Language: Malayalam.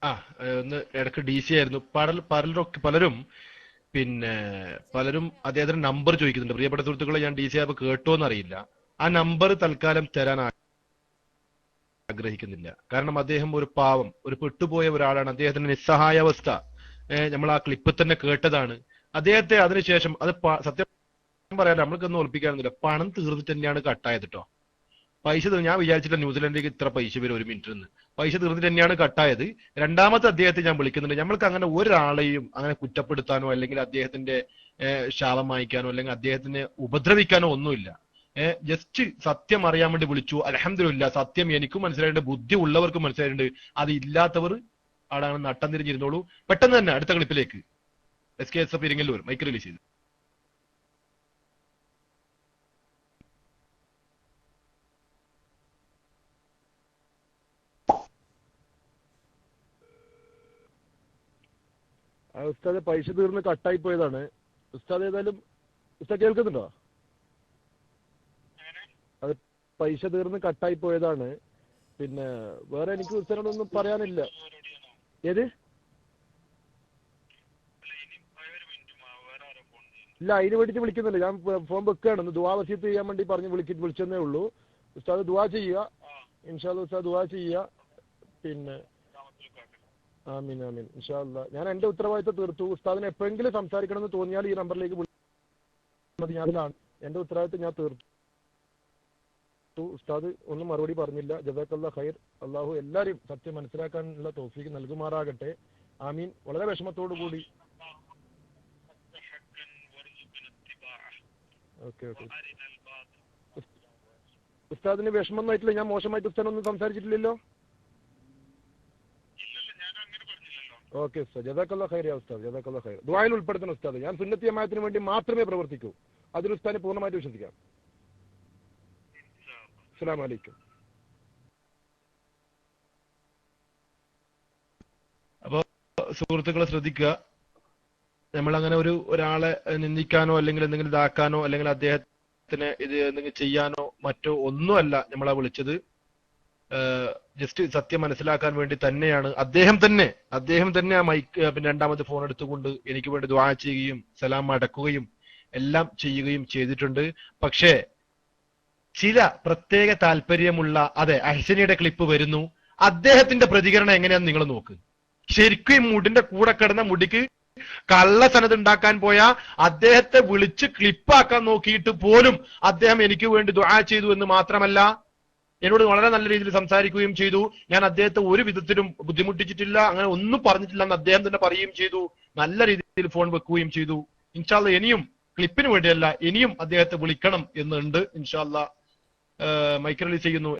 ആ ഒന്ന് ഇടക്ക് DC ആയിരുന്നു. പലരും പിന്നെ പലരും അദ്ദേഹത്തിന്റെ നമ്പർ ചോദിക്കുന്നുണ്ട്. പ്രിയപ്പെട്ട സുഹൃത്തുക്കളെ, ഞാൻ DC ആയപ്പോ കേട്ടോ എന്നറിയില്ല. ആ നമ്പർ തൽക്കാലം തരാൻ ആഗ്രഹിക്കുന്നില്ല. കാരണം അദ്ദേഹം ഒരു പാവം, ഒരു പെട്ടുപോയ ഒരാളാണ്. അദ്ദേഹത്തിന്റെ നിസ്സഹായാവസ്ഥ നമ്മൾ ആ ക്ലിപ്പ് തന്നെ കേട്ടതാണ്. അദ്ദേഹത്തെ അതിനുശേഷം സത്യം പറയാൻ നമ്മൾക്കൊന്നും ഒളിപ്പിക്കാനൊന്നുമില്ല, പണം തീർന്നിട്ട് തന്നെയാണ് കട്ടായത് കേട്ടോ. പൈസ ഞാൻ വിചാരിച്ചില്ല ന്യൂസിലൻഡിലേക്ക് ഇത്ര പൈസ വരും ഒരു മിനിറ്റ് നിന്ന്. പൈസ തീർന്നിട്ട് തന്നെയാണ് കട്ടായത്. രണ്ടാമത്തെ അദ്ദേഹത്തെ ഞാൻ വിളിക്കുന്നുണ്ട്. നമ്മൾക്ക് അങ്ങനെ ഒരാളെയും അങ്ങനെ കുറ്റപ്പെടുത്താനോ അല്ലെങ്കിൽ അദ്ദേഹത്തിന്റെ ശാപം വായിക്കാനോ അല്ലെങ്കിൽ അദ്ദേഹത്തിനെ ഉപദ്രവിക്കാനോ ഒന്നുമില്ല. ജസ്റ്റ് സത്യം അറിയാൻ വേണ്ടി വിളിച്ചു. അൽഹംദുലില്ലാ, സത്യം എനിക്കും മനസ്സിലായിട്ടുണ്ട്, ബുദ്ധി ഉള്ളവർക്കും മനസ്സിലായിട്ടുണ്ട്. അത് ഇല്ലാത്തവർ അവിടെ നട്ടം തിരിഞ്ഞിരുന്നോളൂ. പെട്ടെന്ന് തന്നെ അടുത്ത ക്ലിപ്പിലേക്ക്. SKSF ഇരിങ്ങല്ലൂർ മൈക്ക് റിലീസ് ചെയ്തു. ഉസ്താദ് പൈസ തീർന്ന് കട്ടായി പോയതാണ്. ഉസ്താദ് ഏതായാലും ഉസ്താദ് കേൾക്കുന്നുണ്ടോ? അത് പൈസ തീർന്ന് കട്ടായി പോയതാണ്. പിന്നെ വേറെ എനിക്ക് ഉസ്താദിനോടൊന്നും പറയാനില്ല. ഏത് ഇല്ല, അതിന് വേണ്ടിയിട്ട് വിളിക്കുന്നില്ല. ഞാൻ ഫോൺ വെക്കുകയാണ്. ഒന്ന് ദുആ വസീയത്ത് ചെയ്യാൻ വേണ്ടി പറഞ്ഞ് വിളിച്ചെന്നേ ഉള്ളൂ. ഉസ്താദ് ദുആ ചെയ്യുക, ഇൻഷാ അല്ലാഹ്. ഉസ്താദ് ദുആ ചെയ്യുക. പിന്നെ ആമീൻ ആമീൻ ഇൻഷാ അല്ലാഹ്. ഞാൻ എന്റെ ഉത്തരവാദിത്തം തീർത്തു. ഉസ്താദിന് എപ്പോഴെങ്കിലും സംസാരിക്കണമെന്ന് തോന്നിയാൽ ഈ നമ്പറിലേക്ക് വിളിക്കുന്നത് ഞാനാണ്. എന്റെ ഉത്തരവാദിത്തം ഞാൻ തീർത്തു. ഉസ്താദ് ഒന്നും മറുപടി പറഞ്ഞില്ല. ജസാക്കല്ലാഹ് ഖൈർ. അള്ളാഹു എല്ലാവരും സത്യം മനസ്സിലാക്കാനുള്ള തൗഫീഖ് നൽകുമാറാകട്ടെ. ആമീൻ. വളരെ വിഷമത്തോടു കൂടി ഓക്കെ. ഉസ്താദിന് വിഷമമൊന്നായിട്ടില്ല. ഞാൻ മോശമായിട്ട് ഉസ്താദിനൊന്നും സംസാരിച്ചിട്ടില്ലല്ലോ. ഓക്കെ ഉസ്താദ്, ജസാക്കല്ലാഹ് ഖൈർ. ഉസ്താദ് ജസാക്കല്ലാഹ് ഖൈർ. ദുആയിൽ ഉൾപ്പെടുത്തണം ഉസ്താദ്. ഞാൻ സുന്നത്തി ജമാഅത്തിന് വേണ്ടി മാത്രമേ പ്രവർത്തിക്കൂ. അതിൽ ഉസ്താദിനെ പൂർണ്ണമായിട്ട് വിശ്വസിക്കാം. അസ്സലാമു അലൈക്കും. അപ്പോ സുഹൃത്തുക്കളെ ശ്രദ്ധിക്കുക, നമ്മൾ അങ്ങനെ ഒരാളെ നിന്ദിക്കാനോ അല്ലെങ്കിൽ എന്തെങ്കിലും ഇതാക്കാനോ അല്ലെങ്കിൽ അദ്ദേഹത്തിന് ഇത് എന്തെങ്കിലും ചെയ്യാനോ മറ്റോ ഒന്നുമല്ല നമ്മളെ വിളിച്ചത്. ജസ്റ്റ് സത്യം മനസ്സിലാക്കാൻ വേണ്ടി തന്നെയാണ്. അദ്ദേഹം തന്നെ ആ മൈക്ക് പിന്നെ രണ്ടാമത്തെ ഫോൺ എടുത്തുകൊണ്ട് എനിക്ക് വേണ്ടി ദുആ ചെയ്യുകയും സലാം അടക്കുകയും എല്ലാം ചെയ്യുകയും ചെയ്തിട്ടുണ്ട്. പക്ഷേ ചില പ്രത്യേക താല്പര്യമുള്ള അഹ്സനിയുടെ ക്ലിപ്പ് വരുന്നു. അദ്ദേഹത്തിന്റെ പ്രതികരണം എങ്ങനെയാന്ന് നിങ്ങൾ നോക്ക്. ശരിക്കും മുടിന്റെ കൂടെ കിടന്ന മുടിക്ക് കള്ള സനത് ഉണ്ടാക്കാൻ പോയ അദ്ദേഹത്തെ വിളിച്ച് ക്ലിപ്പാക്കാൻ നോക്കിയിട്ട് പോലും അദ്ദേഹം എനിക്ക് വേണ്ടി ദുആ ചെയ്തു എന്ന് മാത്രമല്ല, എന്നോട് വളരെ നല്ല രീതിയിൽ സംസാരിക്കുകയും ചെയ്തു. ഞാൻ അദ്ദേഹത്തെ ഒരു വിധത്തിലും ബുദ്ധിമുട്ടിച്ചിട്ടില്ല, അങ്ങനെ ഒന്നും പറഞ്ഞിട്ടില്ല എന്ന് അദ്ദേഹം തന്നെ പറയുകയും ചെയ്തു. നല്ല രീതിയിൽ ഫോൺ വെക്കുകയും ചെയ്തു. ഇൻഷാ അല്ലാഹ് ഇനിയും ക്ലിപ്പിന് വേണ്ടിയല്ല, ഇനിയും അദ്ദേഹത്തെ വിളിക്കണം എന്നുണ്ട്. ഇൻഷാ അല്ലാഹ് മൈക്ക് റിലീസ് ചെയ്യുന്നു.